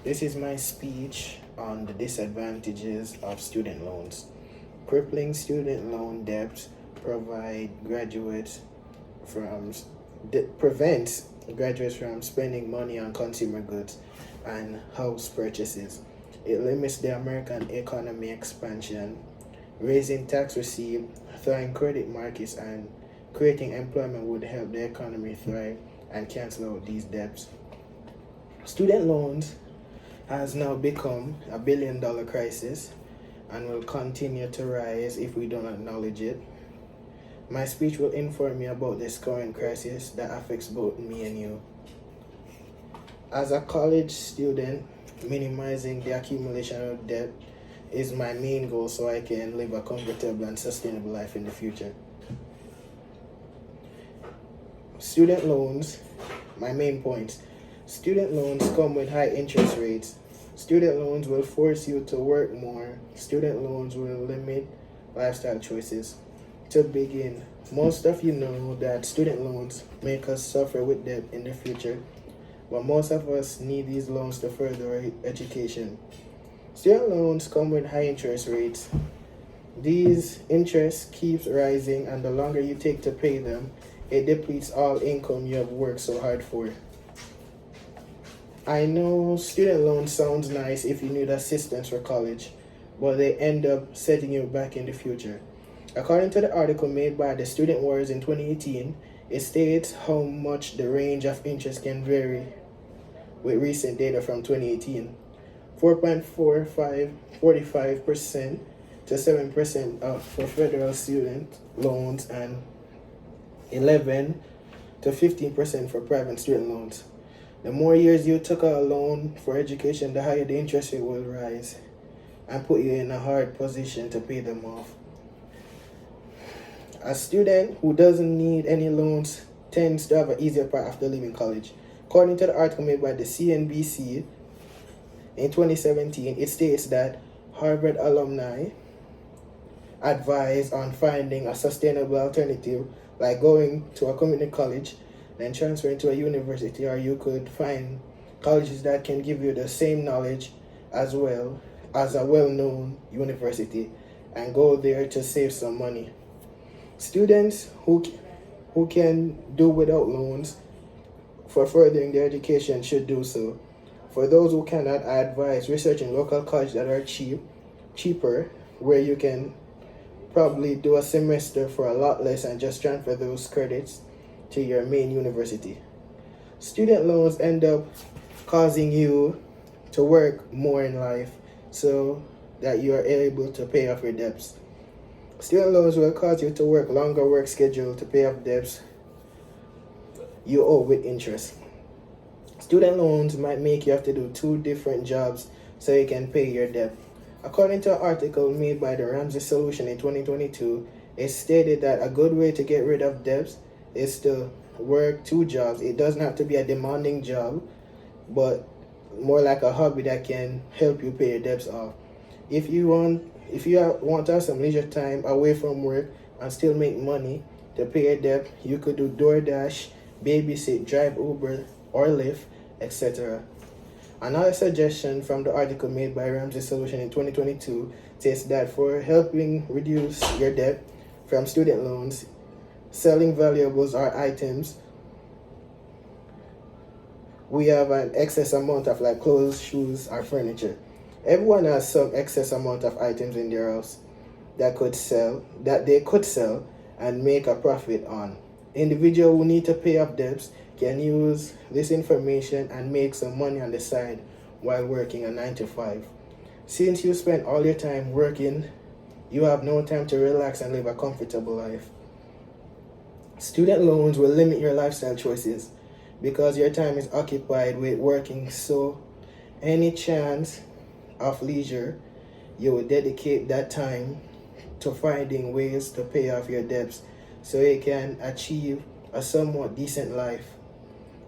This is my speech on the disadvantages of student loans. Crippling student loan debt provide graduates from prevents graduates from spending money on consumer goods and house purchases. It limits the American economy expansion, raising tax receipt, throwing credit markets, and creating employment would help the economy thrive and cancel out these debts. Student loans has now become a $1 billion crisis and will continue to rise if we don't acknowledge it. My speech will inform you about this current crisis that affects both me and you. As a college student, minimizing the accumulation of debt is my main goal so I can live a comfortable and sustainable life in the future. Student loans, my main points. Student loans come with high interest rates. Student loans will force you to work more. Student loans will limit lifestyle choices. To begin, most of you know that student loans make us suffer with debt in the future, but most of us need these loans to further our education. Student loans come with high interest rates. These interest keeps rising, and the longer you take to pay them, it depletes all income you have worked so hard for. I know student loan sounds nice if you need assistance for college, but they end up setting you back in the future. According to the article made by the Student Wars in 2018, it states how much the range of interest can vary with recent data from 2018. 4.45% to 7% for federal student loans and 11 to 15% for private student loans. The more years you took out a loan for education, the higher the interest rate will rise and put you in a hard position to pay them off. A student who doesn't need any loans tends to have an easier path after leaving college. According to the article made by the CNBC in 2017, it states that Harvard alumni advise on finding a sustainable alternative like going to a community college, then transferring to a university, or you could find colleges that can give you the same knowledge as well as a well-known university and go there to save some money. Students who can do without loans for furthering their education should do so. For those who cannot, I advise researching local colleges that are cheaper, where you can probably do a semester for a lot less and just transfer those credits to your main university. Student loans end up causing you to work more in life so that you are able to pay off your debts. Student loans will cause you to work longer work schedule to pay off debts you owe with interest. Student loans might make you have to do 2 different jobs so you can pay your debt. According to an article made by the Ramsey Solution in 2022, it stated that a good way to get rid of debts is to work 2 jobs. It doesn't have to be a demanding job, but more like a hobby that can help you pay your debts off. If you want to have some leisure time away from work and still make money to pay your debt, you could do DoorDash, babysit, drive Uber or Lyft, etc. Another suggestion from the article made by Ramsey Solution in 2022 says that for helping reduce your debt from student loans, selling valuables or items, we have an excess amount of like clothes, shoes, or furniture. Everyone has some excess amount of items in their house that they could sell and make a profit on. Individuals who need to pay off debts can use this information and make some money on the side while working a 9 to 5. Since you spend all your time working, you have no time to relax and live a comfortable life. Student loans will limit your lifestyle choices because your time is occupied with working, so any chance of leisure, you will dedicate that time to finding ways to pay off your debts so you can achieve a somewhat decent life.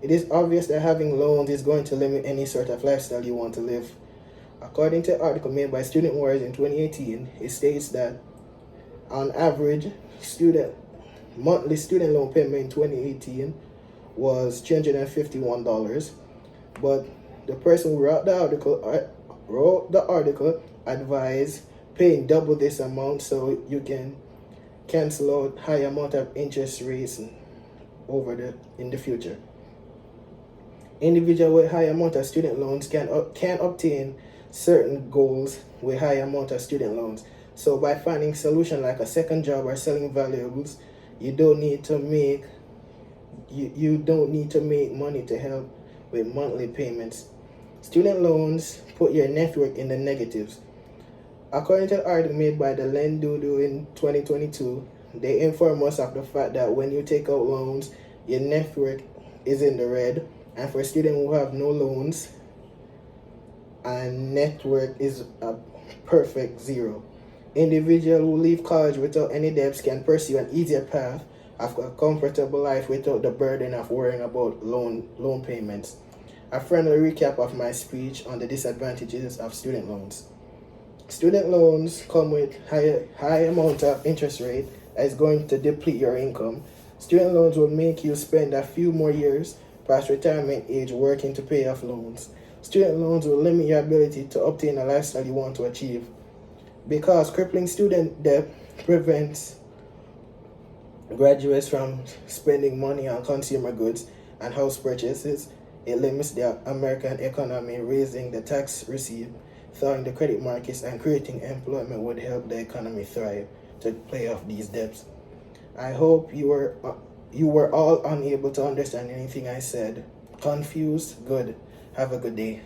It is obvious that having loans is going to limit any sort of lifestyle you want to live. According to an article made by Student Wars in 2018, it states that on average, monthly student loan payment in 2018 was $351, but The person who wrote the article advised paying double this amount so you can cancel out high amount of interest rates in the future. Individual with high amount of student loans can obtain certain goals with high amount of student loans. So by finding solution like a second job or selling valuables, you don't need to make money to help with monthly payments. Student loans put your net worth in the negatives. According to an article made by the Lendoodoo in 2022, they inform us of the fact that when you take out loans, your net worth is in the red, and for students who have no loans, and net worth is a perfect zero. Individuals who leave college without any debts can pursue an easier path of a comfortable life without the burden of worrying about loan payments. A friendly recap of my speech on the disadvantages of student loans. Student loans come with high amount of interest rate that is going to deplete your income. Student loans will make you spend a few more years past retirement age working to pay off loans. Student loans will limit your ability to obtain a lifestyle you want to achieve. Because crippling student debt prevents graduates from spending money on consumer goods and house purchases, it limits the American economy, raising the tax receipt, thawing the credit markets, and creating employment would help the economy thrive to pay off these debts. I hope you were all unable to understand anything I said. Confused? Good. Have a good day.